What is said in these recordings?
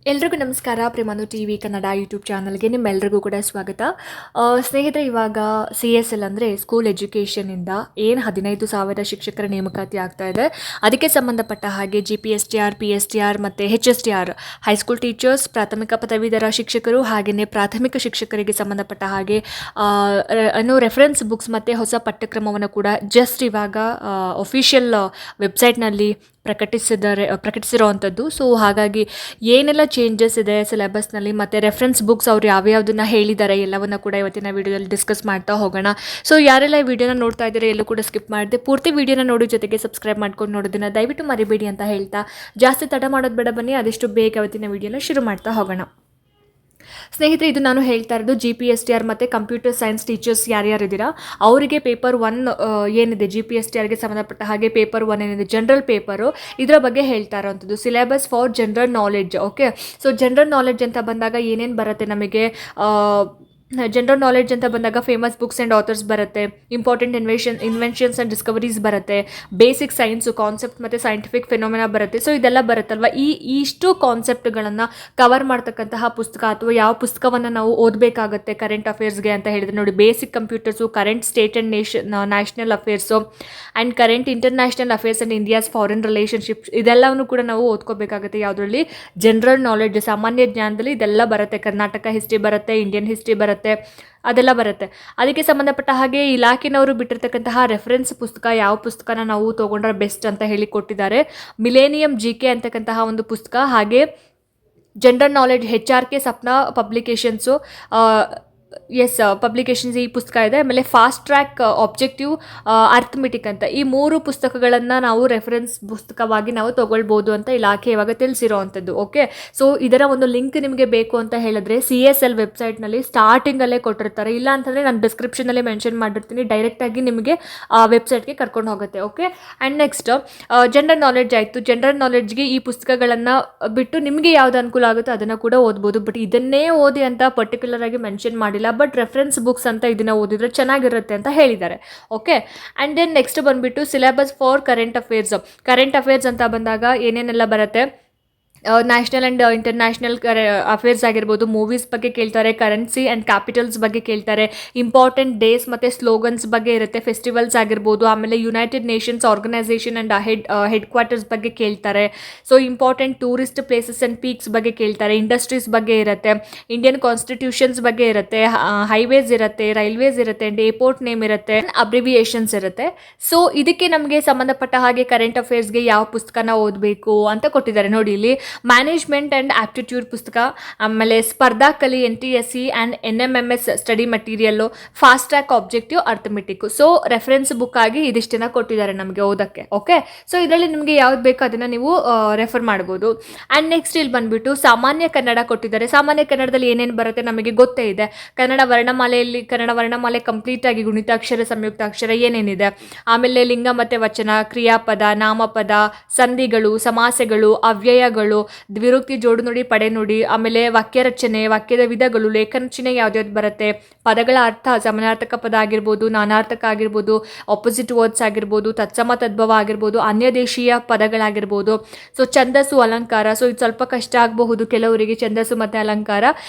ಎಲ್ರಿಗೂ ನಮಸ್ಕಾರ. ಪ್ರೇಮಾನು TV Kannada YouTube ಚಾನಲ್ಗೆ ನಿಮ್ಮೆಲ್ರಿಗೂ ಕೂಡ ಸ್ವಾಗತ. ಸ್ನೇಹಿತರೆ, ಇವಾಗ CSL ಅಂದರೆ ಸ್ಕೂಲ್ ಎಜುಕೇಷನಿಂದ ಏನು 15,000 ಶಿಕ್ಷಕರ ನೇಮಕಾತಿ ಆಗ್ತಾ ಇದೆ, ಅದಕ್ಕೆ ಸಂಬಂಧಪಟ್ಟ ಹಾಗೆ GPSTR, PSTR ಮತ್ತು HSTR ಹೈಸ್ಕೂಲ್ ಟೀಚರ್ಸ್, ಪ್ರಾಥಮಿಕ ಪದವೀಧರ ಶಿಕ್ಷಕರು ಹಾಗೆಯೇ ಪ್ರಾಥಮಿಕ ಶಿಕ್ಷಕರಿಗೆ ಸಂಬಂಧಪಟ್ಟ ಹಾಗೆ ರೆಫರೆನ್ಸ್ ಬುಕ್ಸ್ ಮತ್ತು ಹೊಸ ಪಠ್ಯಕ್ರಮವನ್ನು ಕೂಡ ಜಸ್ಟ್ ಇವಾಗ ಒಫಿಷಿಯಲ್ ವೆಬ್ಸೈಟ್ನಲ್ಲಿ ಪ್ರಕಟಿಸಿರೋವಂಥದ್ದು. ಸೊ ಹಾಗಾಗಿ ಏನೆಲ್ಲ ಚೇಂಜಸ್ ಇದೆ ಸಿಲೆಬಸ್ನಲ್ಲಿ ಮತ್ತು ರೆಫರೆನ್ಸ್ ಬುಕ್ಸ್ ಅವ್ರು ಯಾವ್ಯಾವುದನ್ನು ಹೇಳಿದ್ದಾರೆ ಎಲ್ಲವನ್ನು ಕೂಡ ಇವತ್ತಿನ ವೀಡಿಯೋದಲ್ಲಿ ಡಿಸ್ಕಸ್ ಮಾಡ್ತಾ ಹೋಗೋಣ. ಸೊ ಯಾರೆಲ್ಲ ಈ ವಿಡಿಯೋನ ನೋಡ್ತಾ ಇದ್ದಾರೆ ಎಲ್ಲೂ ಕೂಡ ಸ್ಕಿಪ್ ಮಾಡಿದೆ ಪೂರ್ತಿ ವಿಡಿಯೋನ ನೋಡಿ, ಜೊತೆಗೆ ಸಬ್ಸ್ಕ್ರೈಬ್ ಮಾಡ್ಕೊಂಡು ನೋಡೋದನ್ನು ದಯವಿಟ್ಟು ಮರಿಬೇಡಿ ಅಂತ ಹೇಳ್ತಾ ಜಾಸ್ತಿ ತಡ ಮಾಡೋದು ಬೇಡ, ಬನ್ನಿ ಆದಷ್ಟು ಬೇಗ ಇವತ್ತಿನ ವಿಡಿಯೋನ ಶುರು ಮಾಡ್ತಾ ಹೋಗೋಣ. ಸ್ನೇಹಿತರೆ, ಇದು ನಾನು ಹೇಳ್ತಾ ಇರೋದು GPSTR ಮತ್ತು ಕಂಪ್ಯೂಟರ್ ಸೈನ್ಸ್ ಟೀಚರ್ಸ್ ಯಾರ್ಯಾರಿದ್ದೀರಾ ಅವರಿಗೆ ಪೇಪರ್ 1 ಏನಿದೆ GPSTRಗೆ ಸಂಬಂಧಪಟ್ಟ ಹಾಗೆ ಪೇಪರ್ 1 ಏನಿದೆ ಜನರಲ್ ಪೇಪರು, ಇದರ ಬಗ್ಗೆ ಹೇಳ್ತಾ ಇರೋವಂಥದ್ದು. Syllabus for general knowledge. Okay, so general knowledge ಅಂತ ಬಂದಾಗ ಏನೇನು ಬರುತ್ತೆ ನಮಗೆ? ಜನರಲ್ ನಾಲೆಡ್ಜ್ ಅಂತ ಬಂದಾಗ ಫೇಮಸ್ ಬುಕ್ಸ್ ಆ್ಯಂಡ್ ಆಥರ್ಸ್ ಬರುತ್ತೆ, ಇಂಪಾರ್ಟೆಂಟ್ ಇನ್ವೆನ್ಷನ್ಸ್ ಆ್ಯಂಡ್ ಡಿಸ್ಕವರೀಸ್ ಬರುತ್ತೆ, ಬೇಸಿಕ್ ಸೈನ್ಸು ಕಾನ್ಸೆಪ್ಟ್ ಮತ್ತು ಸೈಂಟಿಫಿಕ್ ಫಿನೋಮಿನಾ ಬರುತ್ತೆ. ಸೊ ಇದೆಲ್ಲ ಬರುತ್ತಲ್ವ, ಇಷ್ಟು ಕಾನ್ಸೆಪ್ಟ್ಗಳನ್ನು ಕವರ್ ಮಾಡ್ತಕ್ಕಂತಹ ಪುಸ್ತಕ ಅಥವಾ ಯಾವ ಪುಸ್ತಕವನ್ನು ನಾವು ಓದಬೇಕಾಗುತ್ತೆ ಕರೆಂಟ್ ಅಫೇರ್ಸ್ಗೆ ಅಂತ ಹೇಳಿದ್ರೆ ನೋಡಿ, basic computers, current state and national affairs and current international affairs and India's foreign relationships, ಇದೆಲ್ಲವನ್ನು ಕೂಡ ನಾವು ಓದ್ಕೋಬೇಕಾಗುತ್ತೆ. ಯಾವುದರಲ್ಲಿ? ಜನರಲ್ ನಾಲೆಡ್ಜ್, ಸಾಮಾನ್ಯ ಜ್ಞಾನದಲ್ಲಿ ಇದೆಲ್ಲ ಬರುತ್ತೆ. ಕರ್ನಾಟಕ ಹಿಸ್ಟ್ರಿ ಬರುತ್ತೆ, ಇಂಡಿಯನ್ ಹಿಸ್ಟ್ರಿ ಬರುತ್ತೆ, ಅದೆಲ್ಲ ಬರುತ್ತೆ. ಅದಕ್ಕೆ ಸಂಬಂಧಪಟ್ಟ ಹಾಗೆ ಇಲಾಖೆನವರು ಬಿಟ್ಟಿರ್ತಕ್ಕಂತಹ ರೆಫರೆನ್ಸ್ ಪುಸ್ತಕ, ಯಾವ ಪುಸ್ತಕನ ನಾವು ತೊಗೊಂಡ್ರೆ ಬೆಸ್ಟ್ ಅಂತ ಹೇಳಿ ಕೊಟ್ಟಿದ್ದಾರೆ. ಮಿಲೇನಿಯಂ GK ಅಂತಕ್ಕಂತಹ ಒಂದು ಪುಸ್ತಕ, ಹಾಗೆ general knowledge HRK Sapna publications, publications ಈ ಪುಸ್ತಕ ಇದೆ. ಆಮೇಲೆ ಫಾಸ್ಟ್ ಟ್ರ್ಯಾಕ್ ಆಬ್ಜೆಕ್ಟಿವ್ ಅರ್ಥಮೆಟಿಕ್ ಅಂತ ಈ 3 ಪುಸ್ತಕಗಳನ್ನು ನಾವು ರೆಫರೆನ್ಸ್ ಪುಸ್ತಕವಾಗಿ ನಾವು ತೊಗೊಳ್ಬೋದು ಅಂತ ಇಲಾಖೆ ಇವಾಗ ತಿಳಿಸಿರೋವಂಥದ್ದು. ಓಕೆ, ಸೊ ಇದರ ಒಂದು ಲಿಂಕ್ ನಿಮಗೆ ಬೇಕು ಅಂತ ಹೇಳಿದ್ರೆ CSL ವೆಬ್ಸೈಟ್ನಲ್ಲಿ ಸ್ಟಾರ್ಟಿಂಗಲ್ಲೇ ಕೊಟ್ಟಿರ್ತಾರೆ. ಇಲ್ಲ ಅಂತಂದರೆ ನಾನು ಡಿಸ್ಕ್ರಿಪ್ಷನಲ್ಲಿ ಮೆನ್ಷನ್ ಮಾಡಿರ್ತೀನಿ, ಡೈರೆಕ್ಟಾಗಿ ನಿಮಗೆ ವೆಬ್ಸೈಟ್ಗೆ ಕರ್ಕೊಂಡು ಹೋಗುತ್ತೆ. Okay, and next general knowledge ಆಯಿತು. ಜನರಲ್ ನಾಲೆಡ್ಜ್ಗೆ ಈ ಪುಸ್ತಕಗಳನ್ನು ಬಿಟ್ಟು ನಿಮಗೆ ಯಾವ್ದು ಅನುಕೂಲ ಆಗುತ್ತೋ ಅದನ್ನು ಕೂಡ ಓದ್ಬೋದು. ಬಟ್ ಇದನ್ನೇ ಓದಿ ಅಂತ ಪರ್ಟಿಕ್ಯುಲರ್ ಆಗಿ ಮೆನ್ಷನ್ ಮಾಡಿಲ್ಲ, ಬಟ್ ರೆಫರೆನ್ಸ್ ಬುಕ್ಸ್ ಅಂತ ಇದನ್ನ ಓದಿದ್ರೆ ಚೆನ್ನಾಗಿರುತ್ತೆ ಅಂತ ಹೇಳಿದ್ದಾರೆ. ಓಕೆ, ಆ್ಯಂಡ್ ದೆನ್ ನೆಕ್ಸ್ಟ್ ಬಂದುಬಿಟ್ಟು syllabus for current affairs. Current affairs ಅಂತ ಬಂದಾಗ ಏನೇನೆಲ್ಲ ಬರುತ್ತೆ? ನ್ಯಾಷನಲ್ ಆ್ಯಂಡ್ ಇಂಟರ್ನ್ಯಾಷನಲ್ ಅಫೇರ್ಸ್ ಆಗಿರ್ಬೋದು, ಮೂವೀಸ್ ಬಗ್ಗೆ ಕೇಳ್ತಾರೆ, ಕರೆನ್ಸಿ ಆ್ಯಂಡ್ ಕ್ಯಾಪಿಟಲ್ಸ್ ಬಗ್ಗೆ ಕೇಳ್ತಾರೆ, ಇಂಪಾರ್ಟೆಂಟ್ ಡೇಸ್ ಮತ್ತು ಸ್ಲೋಗನ್ಸ್ ಬಗ್ಗೆ ಇರುತ್ತೆ, ಫೆಸ್ಟಿವಲ್ಸ್ ಆಗಿರ್ಬೋದು, ಆಮೇಲೆ united nations organisation and headquarters ಬಗ್ಗೆ ಕೇಳ್ತಾರೆ. So important tourist places and peaks ಬಗ್ಗೆ ಕೇಳ್ತಾರೆ, ಇಂಡಸ್ಟ್ರೀಸ್ ಬಗ್ಗೆ ಇರುತ್ತೆ, ಇಂಡಿಯನ್ ಕಾನ್ಸ್ಟಿಟ್ಯೂಷನ್ಸ್ ಬಗ್ಗೆ ಇರುತ್ತೆ, ಹೈವೇಸ್ ಇರುತ್ತೆ, ರೈಲ್ವೇಸ್ ಇರುತ್ತೆ, ಆ್ಯಂಡ್ ಏರ್ಪೋರ್ಟ್ ನೇಮ್ ಇರುತ್ತೆ, ಅಬ್ರಿವಿಯೇಷನ್ಸ್ ಇರುತ್ತೆ. ಸೊ ಇದಕ್ಕೆ ನಮಗೆ ಸಂಬಂಧಪಟ್ಟ ಹಾಗೆ ಕರೆಂಟ್ ಅಫೇರ್ಸ್ಗೆ ಯಾವ ಪುಸ್ತಕನ ಓದಬೇಕು ಅಂತ ಕೊಟ್ಟಿದ್ದಾರೆ ನೋಡಿ ಇಲ್ಲಿ. ಮ್ಯಾನೇಜ್ಮೆಂಟ್ ಆ್ಯಂಡ್ ಆಪ್ಟಿಟ್ಯೂಡ್ ಪುಸ್ತಕ, ಆಮೇಲೆ ಸ್ಪರ್ಧಾ ಕಲಿ NTSC and NMMS study material, fast track objective arithmetic. So reference book ಆಗಿ ಇದಿಷ್ಟನ್ನ ಕೊಟ್ಟಿದ್ದಾರೆ ನಮಗೆ ಓದಕ್ಕೆ. ಓಕೆ, ಸೊ ಇದರಲ್ಲಿ ನಿಮಗೆ ಯಾವ್ದು ಬೇಕೋ ಅದನ್ನು ನೀವು ರೆಫರ್ ಮಾಡ್ಬೋದು. ಆ್ಯಂಡ್ ನೆಕ್ಸ್ಟ್ ಇಲ್ಲಿ ಬಂದುಬಿಟ್ಟು ಸಾಮಾನ್ಯ ಕನ್ನಡ ಕೊಟ್ಟಿದ್ದಾರೆ. ಸಾಮಾನ್ಯ ಕನ್ನಡದಲ್ಲಿ ಏನೇನು ಬರುತ್ತೆ ನಮಗೆ ಗೊತ್ತೇ ಇದೆ. ಕನ್ನಡ ವರ್ಣಮಾಲೆ ಕಂಪ್ಲೀಟ್ ಆಗಿ ಗುಣಿತಾಕ್ಷರ, ಸಂಯುಕ್ತಾಕ್ಷರ ಏನೇನಿದೆ, ಆಮೇಲೆ ಲಿಂಗ ಮತ್ತು ವಚನ, ಕ್ರಿಯಾಪದ, ನಾಮಪದ, ಸಂಧಿಗಳು, ಸಮಾಸಗಳು, ಅವ್ಯಯಗಳು, ದ್ವಿರುಕ್ತಿ, ಜೋಡು ನುಡಿ, ಪಡೆ ನುಡಿ, ಆಮೇಲೆ ವಾಕ್ಯ ರಚನೆ, ವಾಕ್ಯದ ವಿಧಗಳು, ಲೇಖನ ರಚನೆ ಯಾವ್ದು ಬರುತ್ತೆ, ಪದಗಳ ಅರ್ಥ, ಸಮಾನಾರ್ಥಕ ಪದ ಆಗಿರ್ಬೋದು, ನಾನಾರ್ಥಕ ಆಗಿರ್ಬೋದು, ಆಪೋಸಿಟ್ ವರ್ಡ್ಸ್ ಆಗಿರ್ಬೋದು, ತತ್ಸಮ ತದ್ಭವ ಆಗಿರ್ಬೋದು, ಅನ್ಯ ದೇಶೀಯ ಪದಗಳಾಗಿರ್ಬೋದು. ಸೊ ಛಂದಸ್ಸು, ಅಲಂಕಾರ. ಸೊ ಇದು ಸ್ವಲ್ಪ ಕಷ್ಟ ಆಗಬಹುದು ಕೆಲವರಿಗೆ, ಛಂದಸ್ಸು ಮತ್ತು ಅಲಂಕಾರ.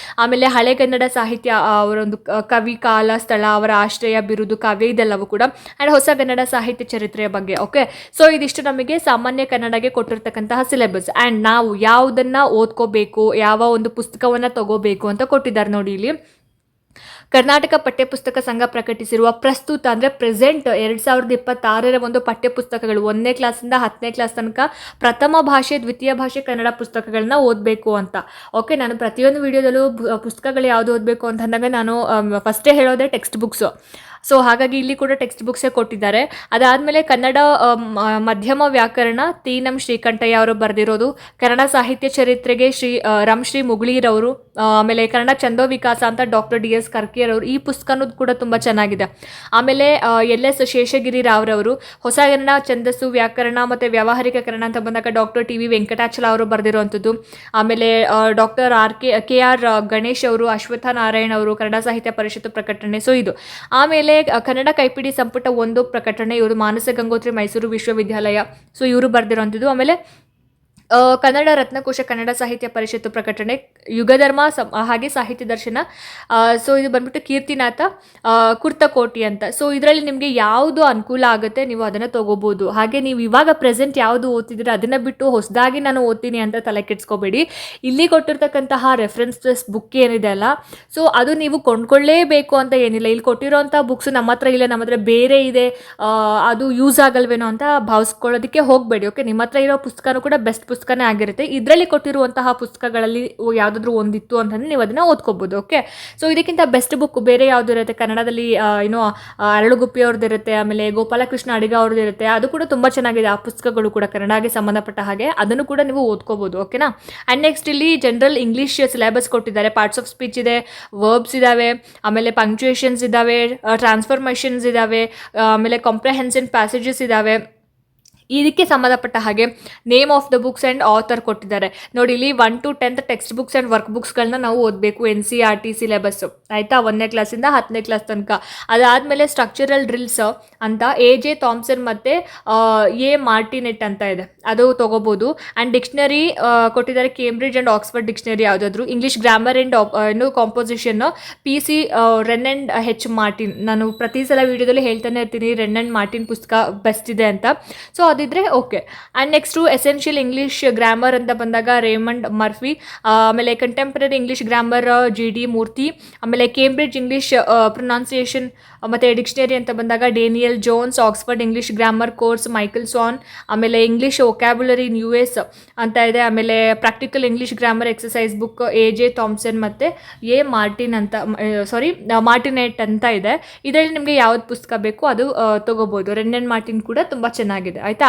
ಆಮೇಲೆ ಹಳೆಗನ್ನಡ ಸಾಹಿತ್ಯ, ಅವರೊಂದು ಕವಿ, ಕಾಲ, ಸ್ಥಳ, ಅವರ ಆಶ್ರಯ, ಬಿರುದು, ಕಾವ್ಯ, ಇದೆಲ್ಲವೂ ಕೂಡ. ಆ್ಯಂಡ್ ಹೊಸ ಕನ್ನಡ ಸಾಹಿತ್ಯ ಚರಿತ್ರೆಯ ಬಗ್ಗೆ. ಓಕೆ, ಸೊ ಇದಿಷ್ಟು ನಮಗೆ ಸಾಮಾನ್ಯ ಕನ್ನಡಗೆ ಕೊಟ್ಟಿರ್ತಕ್ಕಂತಹ ಸಿಲೆಬಸ್. ಆ್ಯಂಡ್ ನಾವು ಯಾವುದನ್ನು ಓದ್ಕೋಬೇಕು, ಯಾವ ಒಂದು ಪುಸ್ತಕವನ್ನು ತಗೋಬೇಕು ಅಂತ ಕೊಟ್ಟಿದ್ದಾರೆ ನೋಡಿ ಇಲ್ಲಿ. ಕರ್ನಾಟಕ ಪಠ್ಯಪುಸ್ತಕ ಸಂಘ ಪ್ರಕಟಿಸಿರುವ ಪ್ರಸ್ತುತ ಅಂದರೆ ಪ್ರೆಸೆಂಟ್ 2026 ಒಂದು ಪಠ್ಯಪುಸ್ತಕಗಳು 1ನೇ ಕ್ಲಾಸಿಂದ 10ನೇ ಕ್ಲಾಸ್ ತನಕ ಪ್ರಥಮ ಭಾಷೆ, ದ್ವಿತೀಯ ಭಾಷೆ ಕನ್ನಡ ಪುಸ್ತಕಗಳನ್ನ ಓದಬೇಕು ಅಂತ. ಓಕೆ, ನಾನು ಪ್ರತಿಯೊಂದು ವಿಡಿಯೋದಲ್ಲೂ ಪುಸ್ತಕಗಳು ಯಾವುದು ಓದಬೇಕು ಅಂತಂದಾಗ ನಾನು ಫಸ್ಟೇ ಹೇಳೋದೇ ಟೆಕ್ಸ್ಟ್ ಬುಕ್ಸು. ಸೊ ಹಾಗಾಗಿ ಇಲ್ಲಿ ಕೂಡ ಟೆಕ್ಸ್ಟ್ ಬುಕ್ಸೇ ಕೊಟ್ಟಿದ್ದಾರೆ. ಅದಾದಮೇಲೆ ಕನ್ನಡ ಮಧ್ಯಮ ವ್ಯಾಕರಣ ತೀನಂ ಶ್ರೀಕಂಠಯ್ಯ ಅವರು ಬರೆದಿರೋದು, ಕನ್ನಡ ಸಾಹಿತ್ಯ ಚರಿತ್ರೆಗೆ ಶ್ರೀ ಮುಗುಳೀರವರು, ಆಮೇಲೆ ಕನ್ನಡ ಚಂದೋ ವಿಕಾಸ ಅಂತ ಡಾಕ್ಟರ್ DS ಕರ್ಕಿಯರವರು, ಈ ಪುಸ್ತಕನೂ ಕೂಡ ತುಂಬ ಚೆನ್ನಾಗಿದೆ. ಆಮೇಲೆ LS ಶೇಷಗಿರಿ ರಾವ್ರವರು, ಹೊಸ ಕನ್ನಡ ಛಂದಸ್ಸು, ವ್ಯಾಕರಣ ಮತ್ತು ವ್ಯಾವಹಾರಿಕ ಕನ್ನಡ ಅಂತ ಬಂದಾಗ ಡಾಕ್ಟರ್ TV ವೆಂಕಟಾಚಲ ಅವರು ಬರೆದಿರುವಂಥದ್ದು. ಆಮೇಲೆ ಡಾಕ್ಟರ್ KR ಗಣೇಶ್ ಅವರು, ಅಶ್ವತ್ಥ ನಾರಾಯಣ್ ಅವರು, ಕನ್ನಡ ಸಾಹಿತ್ಯ ಪರಿಷತ್ತು ಪ್ರಕಟಣೆ. ಸೊ ಇದು. ಆಮೇಲೆ ಕನ್ನಡ ಕೈಪಿಡಿ ಸಂಪುಟ 1 ಪ್ರಕಟಣೆ, ಇವರು ಮಾನಸ ಗಂಗೋತ್ರಿ, ಮೈಸೂರು ವಿಶ್ವವಿದ್ಯಾಲಯ. ಸೊ ಇವರು ಬರೆದಿರುವಂಥದ್ದು. ಆಮೇಲೆ ಕನ್ನಡ ರತ್ನಕೋಶ, ಕನ್ನಡ ಸಾಹಿತ್ಯ ಪರಿಷತ್ತು ಪ್ರಕಟಣೆ, ಯುಗಧರ್ಮ ಹಾಗೆ ಸಾಹಿತ್ಯ ದರ್ಶನ. ಸೊ ಇದು ಬಂದ್ಬಿಟ್ಟು ಕೀರ್ತಿನಾಥ ಕುರ್ತಕೋಟಿ ಅಂತ. ಸೊ ಇದರಲ್ಲಿ ನಿಮಗೆ ಯಾವುದು ಅನುಕೂಲ ಆಗುತ್ತೆ ನೀವು ಅದನ್ನು ತೊಗೋಬೋದು. ಹಾಗೆ ನೀವು ಇವಾಗ ಪ್ರೆಸೆಂಟ್ ಯಾವುದು ಓದ್ತಿದ್ದೀರ ಅದನ್ನು ಬಿಟ್ಟು ಹೊಸದಾಗಿ ನಾನು ಓದ್ತೀನಿ ಅಂತ ತಲೆ ಕೆಡಿಸ್ಕೋಬೇಡಿ. ಇಲ್ಲಿ ಕೊಟ್ಟಿರ್ತಕ್ಕಂತಹ ರೆಫರೆನ್ಸಸ್ ಬುಕ್ ಏನಿದೆ ಅಲ್ಲ, ಸೊ ಅದು ನೀವು ಕೊಂಡ್ಕೊಳ್ಳೇಬೇಕು ಅಂತ ಏನಿಲ್ಲ. ಇಲ್ಲಿ ಕೊಟ್ಟಿರೋಂಥ ಬುಕ್ಸ್ ನಮ್ಮ ಹತ್ರ ಇಲ್ಲ, ನಮ್ಮ ಹತ್ರ ಬೇರೆ ಇದೆ, ಅದು ಯೂಸ್ ಆಗಲ್ವೇನೋ ಅಂತ ಭಾವಿಸ್ಕೊಳ್ಳೋದಕ್ಕೆ ಹೋಗಬೇಡಿ. ಓಕೆ, ನಿಮ್ಮ ಹತ್ರ ಇರೋ ಪುಸ್ತಕನೂ ಕೂಡ ಬೆಸ್ಟ್ ಪುಸ್ತಕನೇ ಆಗಿರುತ್ತೆ. ಇದರಲ್ಲಿ ಕೊಟ್ಟಿರುವಂತಹ ಪುಸ್ತಕಗಳಲ್ಲಿ ಯಾವುದಾದ್ರೂ ಒಂದಿತ್ತು ಅಂತಂದರೆ ನೀವು ಅದನ್ನು ಓದ್ಕೋಬೋದು. ಓಕೆ, ಸೊ ಇದಕ್ಕಿಂತ ಬೆಸ್ಟ್ ಬುಕ್ ಬೇರೆ ಯಾವುದು ಇರುತ್ತೆ ಕನ್ನಡದಲ್ಲಿ, ಅರಳುಗುಪ್ಪಿ ಅವ್ರದ್ದು ಇರುತ್ತೆ, ಆಮೇಲೆ ಗೋಪಾಲಕೃಷ್ಣ ಅಡಿಗ ಅವ್ರದ್ದು ಇರುತ್ತೆ. ಅದು ಕೂಡ ತುಂಬ ಚೆನ್ನಾಗಿದೆ. ಆ ಪುಸ್ತಕಗಳು ಕೂಡ ಕನ್ನಡಕ್ಕೆ ಸಂಬಂಧಪಟ್ಟ ಹಾಗೆ ಅದನ್ನು ಕೂಡ ನೀವು ಓದ್ಕೋಬೋದು. ಓಕೆನಾ. ಆ್ಯಂಡ್ ನೆಕ್ಸ್ಟ್ ಇಲ್ಲಿ ಜನರಲ್ ಇಂಗ್ಲೀಷ್ ಸಿಲೆಬಸ್ ಕೊಟ್ಟಿದ್ದಾರೆ. ಪಾರ್ಟ್ಸ್ ಆಫ್ ಸ್ಪೀಚ್ ಇದೆ, ವರ್ಬ್ಸ್ ಇದ್ದಾವೆ, ಆಮೇಲೆ ಪಂಕ್ಚುಯೇಷನ್ಸ್ ಇದ್ದಾವೆ, ಟ್ರಾನ್ಸ್ಫಾರ್ಮೇಷನ್ಸ್ ಇದ್ದಾವೆ, ಆಮೇಲೆ ಕಾಂಪ್ರಹೆನ್ಷನ್ ಪ್ಯಾಸೇಜಸ್ ಇದ್ದಾವೆ. ಇದಕ್ಕೆ ಸಂಬಂಧಪಟ್ಟ ಹಾಗೆ name of the books and author ಕೊಟ್ಟಿದ್ದಾರೆ ನೋಡಿ. ಇಲ್ಲಿ 1 to 10th text books and work ಬುಕ್ಸ್ಗಳನ್ನ ನಾವು ಓದಬೇಕು, NCERT ಸಿಲೆಬಸ್ಸು ಆಯಿತಾ, 1ನೇ ಕ್ಲಾಸಿಂದ 10ನೇ ಕ್ಲಾಸ್ ತನಕ. ಅದಾದಮೇಲೆ ಸ್ಟ್ರಕ್ಚರಲ್ ಡ್ರಿಲ್ಸ್ ಅಂತ AJ ಥಾಮ್ಸನ್ ಮತ್ತು A ಮಾರ್ಟಿನೆಟ್ ಅಂತ ಇದೆ, ಅದು ತೊಗೋಬೋದು. ಆ್ಯಂಡ್ ಡಿಕ್ಷನರಿ ಕೊಟ್ಟಿದ್ದಾರೆ, ಕೇಂಬ್ರಿಡ್ಜ್ ಆ್ಯಂಡ್ ಆಕ್ಸ್ಫರ್ಡ್ ಡಿಕ್ಷನರಿ ಯಾವುದಾದ್ರು. English grammar and composition PC Wren and H Martin. ನಾನು ಪ್ರತಿ ಸಲ ವೀಡಿಯೋದಲ್ಲಿ ಹೇಳ್ತಾನೆ ಇರ್ತೀನಿ ರೆನ್ ಆ್ಯಂಡ್ ಮಾರ್ಟಿನ್ ಪುಸ್ತಕ ಬೆಸ್ಟ್ ಇದೆ ಅಂತ. ಸೊ ಅದಿದ್ರೆ okay. And next essential English grammar ಅಂತ ಬಂದಾಗ ರೇಮಂಡ್ ಮರ್ಫಿ, ಆಮೇಲೆ contemporary English grammar GD Murthy, ಆಮೇಲೆ ಕೇಂಬ್ರಿಡ್ಜ್ ಇಂಗ್ಲೀಷ್ ಪ್ರೊನೌನ್ಸಿಯೇಷನ್ ಮತ್ತು ಡಿಕ್ಷನರಿ ಅಂತ ಬಂದಾಗ Daniel Jones, Oxford English grammar course Michael Swan, ಆಮೇಲೆ ಇಂಗ್ಲೀಷ್ ವೊಕ್ಯಾಬ್ಯುಲರಿ ಇನ್ US ಅಂತ ಇದೆ, ಆಮೇಲೆ practical English grammar exercise book AJ Thomson ಮತ್ತು A ಮಾರ್ಟಿನ್ ಅಂತ ಮಾರ್ಟಿನೆಟ್ ಅಂತ ಇದೆ. ಇದರಲ್ಲಿ ನಿಮಗೆ ಯಾವ್ದು ಪುಸ್ತಕ ಬೇಕು ಅದು ತೊಗೋಬೋದು. ರೆನ್ ಆ್ಯಂಡ್ ಮಾರ್ಟಿನ್ ಕೂಡ ತುಂಬ ಚೆನ್ನಾಗಿದೆ ಆಯಿತಾ.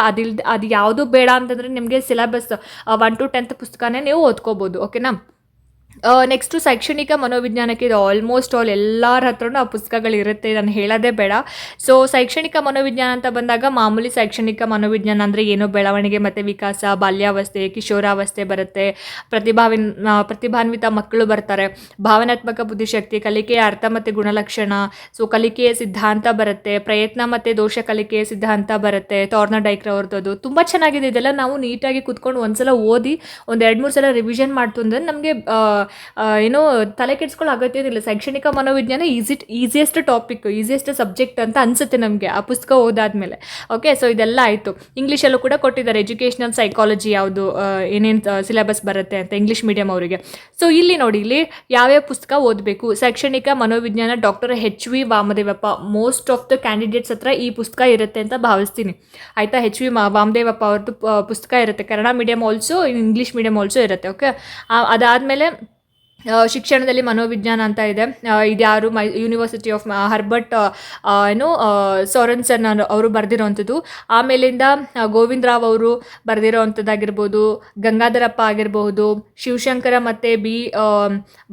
ಅದು ಯಾವುದು ಬೇಡ ಅಂತಂದರೆ ನಿಮಗೆ ಸಿಲೆಬಸ್ 1 to 10th ಪುಸ್ತಕನೇ ನೀವು ಓದ್ಕೋಬೋದು. ಓಕೆನಾ. ನೆಕ್ಸ್ಟು ಶೈಕ್ಷಣಿಕ ಮನೋವಿಜ್ಞಾನಕ್ಕೆ ಇದು ಆಲ್ಮೋಸ್ಟ್ ಆಲ್ ಎಲ್ಲರ ಹತ್ರನೂ ಆ ಪುಸ್ತಕಗಳಿರುತ್ತೆ, ನಾನು ಹೇಳೋದೇ ಬೇಡ. ಸೊ ಶೈಕ್ಷಣಿಕ ಮನೋವಿಜ್ಞಾನ ಅಂತ ಬಂದಾಗ ಮಾಮೂಲಿ ಶೈಕ್ಷಣಿಕ ಮನೋವಿಜ್ಞಾನ ಅಂದರೆ ಏನೋ ಬೆಳವಣಿಗೆ ಮತ್ತು ವಿಕಾಸ, ಬಾಲ್ಯಾವಸ್ಥೆ, ಕಿಶೋರಾವಸ್ಥೆ ಬರುತ್ತೆ, ಪ್ರತಿಭಾನ್ವಿತ ಮಕ್ಕಳು ಬರ್ತಾರೆ, ಭಾವನಾತ್ಮಕ ಬುದ್ಧಿಶಕ್ತಿ, ಕಲಿಕೆಯ ಅರ್ಥ ಮತ್ತು ಗುಣಲಕ್ಷಣ, ಸೊ ಕಲಿಕೆಯ ಸಿದ್ಧಾಂತ ಬರುತ್ತೆ, ಪ್ರಯತ್ನ ಮತ್ತು ದೋಷ ಕಲಿಕೆಯ ಸಿದ್ಧಾಂತ ಬರುತ್ತೆ, ಥಾರ್ನಡೈಕ್ ಅವ್ರದ್ದು ತುಂಬ ಚೆನ್ನಾಗಿದೆ. ಇದೆಲ್ಲ ನಾವು ನೀಟಾಗಿ ಕೂತ್ಕೊಂಡು ಒಂದ್ಸಲ ಓದಿ ಒಂದು 2-3 ಸಲ ರಿವಿಷನ್ ಮಾಡ್ತು ಅಂದರೆ ನಮಗೆ ಏನೋ ತಲೆ ಕೆಡಿಸ್ಕೊಳ್ಳೋ ಅಗತ್ಯ ಇಲ್ಲ. ಶೈಕ್ಷಣಿಕ ಮನೋವಿಜ್ಞಾನ ಈಸಿಯೆಸ್ಟ್ ಟಾಪಿಕ್, ಈಸಿಯೆಸ್ಟ್ ಸಬ್ಜೆಕ್ಟ್ ಅಂತ ಅನಿಸುತ್ತೆ ನಮಗೆ ಆ ಪುಸ್ತಕ ಓದಾದ್ಮೇಲೆ. ಓಕೆ, ಸೊ ಇದೆಲ್ಲ ಆಯಿತು. ಇಂಗ್ಲೀಷಲ್ಲೂ ಕೂಡ ಕೊಟ್ಟಿದ್ದಾರೆ ಎಜುಕೇಷನಲ್ ಸೈಕಾಲಜಿ ಯಾವುದು ಏನೇನು ಸಿಲೆಬಸ್ ಬರುತ್ತೆ ಅಂತ ಇಂಗ್ಲೀಷ್ ಮೀಡಿಯಮ್ ಅವರಿಗೆ. ಸೊ ಇಲ್ಲಿ ನೋಡಿ, ಇಲ್ಲಿ ಯಾವ್ಯಾವ ಪುಸ್ತಕ ಓದಬೇಕು. ಶೈಕ್ಷಣಿಕ ಮನೋವಿಜ್ಞಾನ doctor HV Vamadevappa. Most of the candidates ಹತ್ರ ಈ ಪುಸ್ತಕ ಇರುತ್ತೆ ಅಂತ ಭಾವಿಸ್ತೀನಿ ಆಯಿತಾ. HV ವಾಮದೇವಪ್ಪ ಅವ್ರದ್ದು ಪುಸ್ತಕ ಇರುತ್ತೆ. Kannada medium also, English medium also ಇರುತ್ತೆ. ಓಕೆ, ಅದಾದಮೇಲೆ ಶಿಕ್ಷಣದಲ್ಲಿ ಮನೋವಿಜ್ಞಾನ ಅಂತ ಇದೆ. ಇದ್ಯಾರು ಯೂನಿವರ್ಸಿಟಿ ಆಫ್ ಹರ್ಬರ್ಟ್ ಸೋರೆನ್ಸನ್ ಅವರು ಬರೆದಿರೋವಂಥದ್ದು. ಆಮೇಲಿಂದ ಗೋವಿಂದ ರಾವ್ ಅವರು ಬರೆದಿರೋವಂಥದ್ದಾಗಿರ್ಬೋದು, ಗಂಗಾಧರಪ್ಪ ಆಗಿರ್ಬೋದು, ಶಿವಶಂಕರ ಮತ್ತು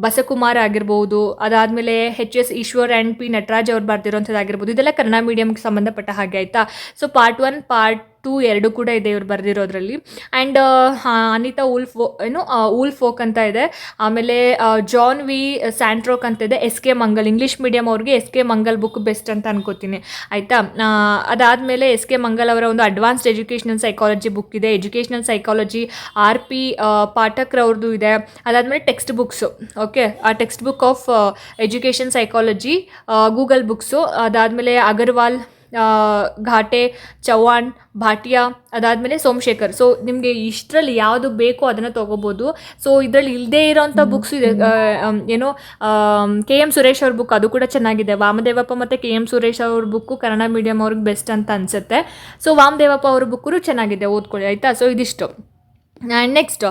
ಬಸಕುಮಾರ್ ಆಗಿರ್ಬೋದು, ಅದಾದಮೇಲೆ HS Eshwar and P Nataraj ಅವ್ರು ಬರೆದಿರೋವಂಥದ್ದಾಗಿರ್ಬೋದು. ಇದೆಲ್ಲ ಕನ್ನಡ ಮೀಡಿಯಮ್ಗೆ ಸಂಬಂಧಪಟ್ಟ ಹಾಗೆ ಆಯಿತಾ. ಸೊ ಪಾರ್ಟ್ 1 ಪಾರ್ಟ್ 2 2 ಕೂಡ ಇದೆ ಇವ್ರು ಬರೆದಿರೋದ್ರಲ್ಲಿ. ಆ್ಯಂಡ್ ಅನಿತಾ ಊಲ್ಫೋಕ್ ಅಂತ ಇದೆ. ಆಮೇಲೆ ಜಾನ್ ವಿ ಸ್ಯಾಂಟ್ರೋಕ್ ಅಂತ ಇದೆ. SK ಮಂಗಲ್, ಇಂಗ್ಲೀಷ್ ಮೀಡಿಯಮ್ ಅವ್ರಿಗೆ SK ಮಂಗಲ್ ಬುಕ್ ಬೆಸ್ಟ್ ಅಂತ ಅನ್ಕೋತೀನಿ ಆಯಿತಾ. ಅದಾದಮೇಲೆ SK ಮಂಗಲ್ ಅವರ ಒಂದು ಅಡ್ವಾನ್ಸ್ಡ್ ಎಜುಕೇಷನಲ್ ಸೈಕಾಲಜಿ ಬುಕ್ ಇದೆ. ಎಜುಕೇಷನಲ್ ಸೈಕಾಲಜಿ RP ಪಾಠಕ್ರವ್ರದ್ದು ಇದೆ. ಅದಾದಮೇಲೆ ಟೆಕ್ಸ್ಟ್ ಬುಕ್ಸು. ಓಕೆ, ಆ text book of education psychology Google books. ಅದಾದಮೇಲೆ ಅಗರ್ವಾಲ್, ಘಾಟೆ, ಚೌಹಾಣ್, ಭಾಟಿಯಾ, ಅದಾದಮೇಲೆ ಸೋಮಶೇಖರ್. ಸೊ ನಿಮಗೆ ಇಷ್ಟರಲ್ಲಿ ಯಾವುದು ಬೇಕೋ ಅದನ್ನು ತೊಗೋಬೋದು. ಸೊ ಇದರಲ್ಲಿ ಇಲ್ಲದೇ ಇರೋಂಥ ಬುಕ್ಸ್ ಇದೆ. ಏನೋ KM ಸುರೇಶ್ ಅವ್ರ ಬುಕ್, ಅದು ಕೂಡ ಚೆನ್ನಾಗಿದೆ. ವಾಮದೇವಪ್ಪ ಮತ್ತು KM ಸುರೇಶ್ ಅವ್ರ ಬುಕ್ಕು ಕನ್ನಡ ಮೀಡಿಯಮ್ ಅವ್ರಿಗೆ ಬೆಸ್ಟ್ ಅಂತ ಅನಿಸುತ್ತೆ. ಸೊ ವಾಮದೇವಪ್ಪ ಅವ್ರ ಬುಕ್ಕೂ ಚೆನ್ನಾಗಿದೆ, ಓದ್ಕೊಳ್ಳಿ ಆಯಿತಾ. ಸೊ ಇದಿಷ್ಟು. ಆ್ಯಂಡ್ ನೆಕ್ಸ್ಟ್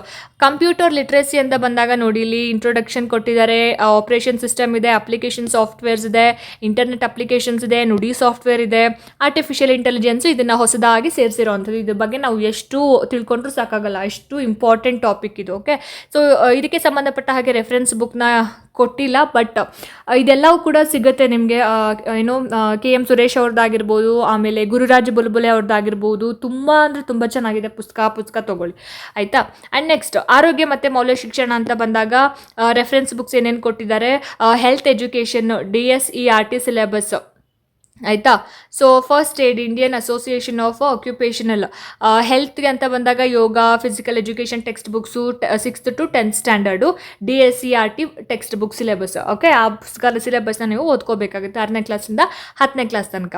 ಕಂಪ್ಯೂಟರ್ ಲಿಟ್ರೇಸಿ ಅಂತ ಬಂದಾಗ ನೋಡಿ, ಇಲ್ಲಿ ಇಂಟ್ರೊಡಕ್ಷನ್ ಕೊಟ್ಟಿದ್ದಾರೆ. ಆಪ್ರೇಷನ್ ಸಿಸ್ಟಮ್ ಇದೆ, ಅಪ್ಲಿಕೇಶನ್ ಸಾಫ್ಟ್ವೇರ್ಸ್ ಇದೆ, ಇಂಟರ್ನೆಟ್ ಅಪ್ಲಿಕೇಶನ್ಸ್ ಇದೆ, ನುಡಿ ಸಾಫ್ಟ್ವೇರ್ ಇದೆ, ಆರ್ಟಿಫಿಷಿಯಲ್ ಇಂಟೆಲಿಜೆನ್ಸು ಇದನ್ನು ಹೊಸದಾಗಿ ಸೇರಿಸಿರೋವಂಥದ್ದು. ಇದ್ರ ಬಗ್ಗೆ ನಾವು ಎಷ್ಟು ತಿಳ್ಕೊಂಡ್ರೂ ಸಾಕಾಗಲ್ಲ, ಅಷ್ಟು ಇಂಪಾರ್ಟೆಂಟ್ ಟಾಪಿಕ್ ಇದು. ಓಕೆ, ಸೊ ಇದಕ್ಕೆ ಸಂಬಂಧಪಟ್ಟ ಹಾಗೆ ರೆಫರೆನ್ಸ್ ಬುಕ್ನ ಕೊಟ್ಟಿಲ್ಲ, ಬಟ್ ಇದೆಲ್ಲವೂ ಕೂಡ ಸಿಗುತ್ತೆ ನಿಮಗೆ. ಏನು KM ಸುರೇಶ್ ಅವ್ರದ್ದಾಗಿರ್ಬೋದು, ಆಮೇಲೆ ಗುರುರಾಜ್ ಬುಲ್ಬುಲೆ ಅವ್ರದ್ದಾಗಿರ್ಬೋದು. ತುಂಬ ಅಂದರೆ ತುಂಬ ಚೆನ್ನಾಗಿದೆ ಪುಸ್ತಕ ತೊಗೊಳ್ಳಿ ಆಯಿತಾ. ಆ್ಯಂಡ್ ನೆಕ್ಸ್ಟ್ ಆರೋಗ್ಯ ಮತ್ತು ಮೌಲ್ಯ ಶಿಕ್ಷಣ ಅಂತ ಬಂದಾಗ ರೆಫರೆನ್ಸ್ ಬುಕ್ಸ್ ಏನೇನು ಕೊಟ್ಟಿದ್ದಾರೆ. ಹೆಲ್ತ್ ಎಜುಕೇಷನ್ DSERT ಸಿಲೆಬಸ್, ಆಯಿತಾ. So first aid Indian association of occupational ಹೆಲ್ತ್ಗೆ ಅಂತ ಬಂದಾಗ yoga, physical education text books 6th to 10th standard, DSCRT text book syllabus. Okay, ಆ ಪುಸ್ತಕದ ಸಿಲೆಬಸ್ನ ನೀವು ಓದ್ಕೋಬೇಕಾಗುತ್ತೆ 6ನೇ ಕ್ಲಾಸಿಂದ 10ನೇ ಕ್ಲಾಸ್ ತನಕ.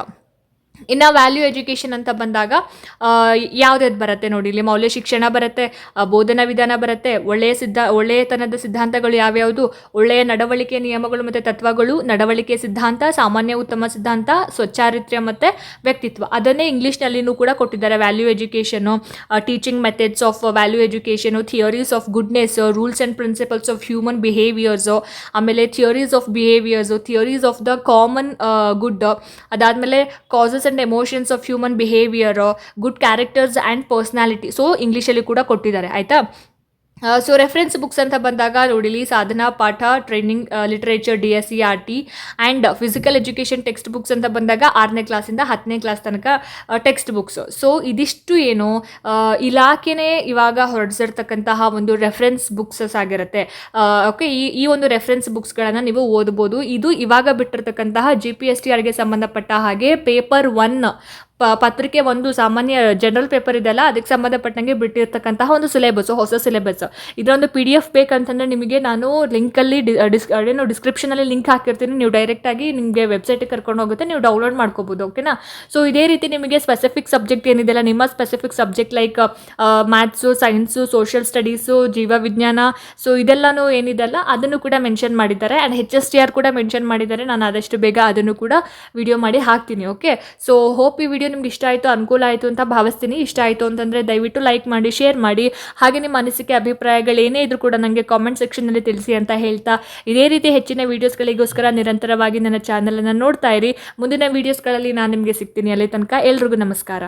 ಇನ್ನು ವ್ಯಾಲ್ಯೂ ಎಜುಕೇಷನ್ ಅಂತ ಬಂದಾಗ ಯಾವುದ್ಯಾವ್ದು ಬರುತ್ತೆ ನೋಡಿ, ಇಲ್ಲಿ ಮೌಲ್ಯ ಶಿಕ್ಷಣ ಬರುತ್ತೆ, ಬೋಧನಾ ವಿಧಾನ ಬರುತ್ತೆ, ಒಳ್ಳೆಯತನದ ಸಿದ್ಧಾಂತಗಳು ಯಾವ್ಯಾವುದು, ಒಳ್ಳೆಯ ನಡವಳಿಕೆ ನಿಯಮಗಳು ಮತ್ತು ತತ್ವಗಳು, ನಡವಳಿಕೆ ಸಿದ್ಧಾಂತ, ಸಾಮಾನ್ಯ ಉತ್ತಮ ಸಿದ್ಧಾಂತ, ಸ್ವಚ್ಚಾರಿತ್ರ್ಯ ಮತ್ತು ವ್ಯಕ್ತಿತ್ವ. ಅದನ್ನೇ ಇಂಗ್ಲೀಷ್ನಲ್ಲಿನೂ ಕೂಡ ಕೊಟ್ಟಿದ್ದಾರೆ. Value education, teaching methods of value education, theories of goodness, rules and principles of human behaviours, ಆಮೇಲೆ theories of behaviours, theories of the common good, ಅದಾದಮೇಲೆ causes and emotions of human behaviour, good characters and personality. So ಇಂಗ್ಲೀಷಲ್ಲಿ ಕೂಡ ಕೊಟ್ಟಿದ್ದಾರೆ. ಆಯಿತಾ. So reference books ಅಂತ ಬಂದಾಗ ನೋಡಿಲಿ, ಸಾಧನಾ ಪಾಠ, training literature, DSCRT and physical education text books ಅಂತ ಬಂದಾಗ 6ನೇ ಕ್ಲಾಸಿಂದ 10ನೇ ಕ್ಲಾಸ್ ತನಕ ಟೆಕ್ಸ್ಟ್ ಬುಕ್ಸ್. ಸೊ ಇದಿಷ್ಟು ಏನು ಇಲಾಖೆನೇ ಇವಾಗ ಹೊರಡಿಸಿರ್ತಕ್ಕಂತಹ ಒಂದು ರೆಫರೆನ್ಸ್ ಬುಕ್ಸಸ್ ಆಗಿರುತ್ತೆ. ಓಕೆ, ಈ ಒಂದು ರೆಫರೆನ್ಸ್ ಬುಕ್ಸ್ಗಳನ್ನು ನೀವು ಓದ್ಬೋದು. ಇದು ಇವಾಗ ಬಿಟ್ಟಿರ್ತಕ್ಕಂತಹ GPSTRಗೆ ಸಂಬಂಧಪಟ್ಟ ಹಾಗೆ ಪೇಪರ್ 1 ಪತ್ರಿಕೆ 1 ಸಾಮಾನ್ಯ ಜನರಲ್ ಪೇಪರ್ ಇದೆಲ್ಲ, ಅದಕ್ಕೆ ಸಂಬಂಧಪಟ್ಟಂಗೆ ಬಿಟ್ಟಿರ್ತಕ್ಕಂತಹ ಒಂದು ಸಿಲೆಬಸ್, ಹೊಸ ಸಿಲೆಬಸ್. ಇದರೊಂದು PDF ಬೇಕಂತಂದರೆ ನಿಮಗೆ ನಾನು ಲಿಂಕಲ್ಲಿ ಡಿಸ್ಕ್ರಿಪ್ಷನಲ್ಲಿ ಲಿಂಕ್ ಹಾಕಿರ್ತೀನಿ. ನೀವು ಡೈರೆಕ್ಟಾಗಿ ನಿಮಗೆ ವೆಬ್ಸೈಟಿಗೆ ಕರ್ಕೊಂಡು ಹೋಗುತ್ತೆ, ನೀವು ಡೌನ್ಲೋಡ್ ಮಾಡ್ಕೋಬೋದು. ಓಕೆನಾ. ಸೊ ಇದೇ ರೀತಿ ನಿಮಗೆ ಸ್ಪೆಸಿಫಿಕ್ ಸಬ್ಜೆಕ್ಟ್ ಏನಿದೆಲ್ಲ, ನಿಮ್ಮ specific subject like maths, science, social studies, ಜೀವವಿಜ್ಞಾನ, ಸೊ ಇದೆಲ್ಲನೂ ಏನಿದೆಲ್ಲ ಅದನ್ನು ಕೂಡ ಮೆನ್ಷನ್ ಮಾಡಿದ್ದಾರೆ. ಆ್ಯಂಡ್ HSTR ಕೂಡ ಮೆನ್ಷನ್ ಮಾಡಿದ್ದಾರೆ. ನಾನು ಆದಷ್ಟು ಬೇಗ ಅದನ್ನು ಕೂಡ ವಿಡಿಯೋ ಮಾಡಿ ಹಾಕ್ತೀನಿ. ಓಕೆ, ಸೊ ಹೋಪ್ ಈ ವಿಡಿಯೋ ನಿಮ್ಗೆ ಇಷ್ಟ ಆಯಿತು, ಅನುಕೂಲ ಆಯಿತು ಅಂತ ಭಾವಿಸ್ತೀನಿ. ಇಷ್ಟ ಆಯಿತು ಅಂತಂದರೆ ದಯವಿಟ್ಟು ಲೈಕ್ ಮಾಡಿ, ಶೇರ್ ಮಾಡಿ. ಹಾಗೆ ನಿಮ್ಮ ಅನಿಸಿಕೆ ಅಭಿಪ್ರಾಯಗಳೇನೇ ಇದ್ರೂ ಕೂಡ ನನಗೆ ಕಾಮೆಂಟ್ ಸೆಕ್ಷನಲ್ಲಿ ತಿಳಿಸಿ ಅಂತ ಹೇಳ್ತಾ, ಇದೇ ರೀತಿ ಹೆಚ್ಚಿನ ವೀಡಿಯೋಸ್ಗಳಿಗೋಸ್ಕರ ನಿರಂತರವಾಗಿ ನನ್ನ ಚಾನಲನ್ನು ನೋಡ್ತಾ ಇರಿ. ಮುಂದಿನ ವೀಡಿಯೋಸ್ಗಳಲ್ಲಿ ನಾನು ನಿಮಗೆ ಸಿಗ್ತೀನಿ. ಅಲ್ಲಿ ತನಕ ಎಲ್ರಿಗೂ ನಮಸ್ಕಾರ.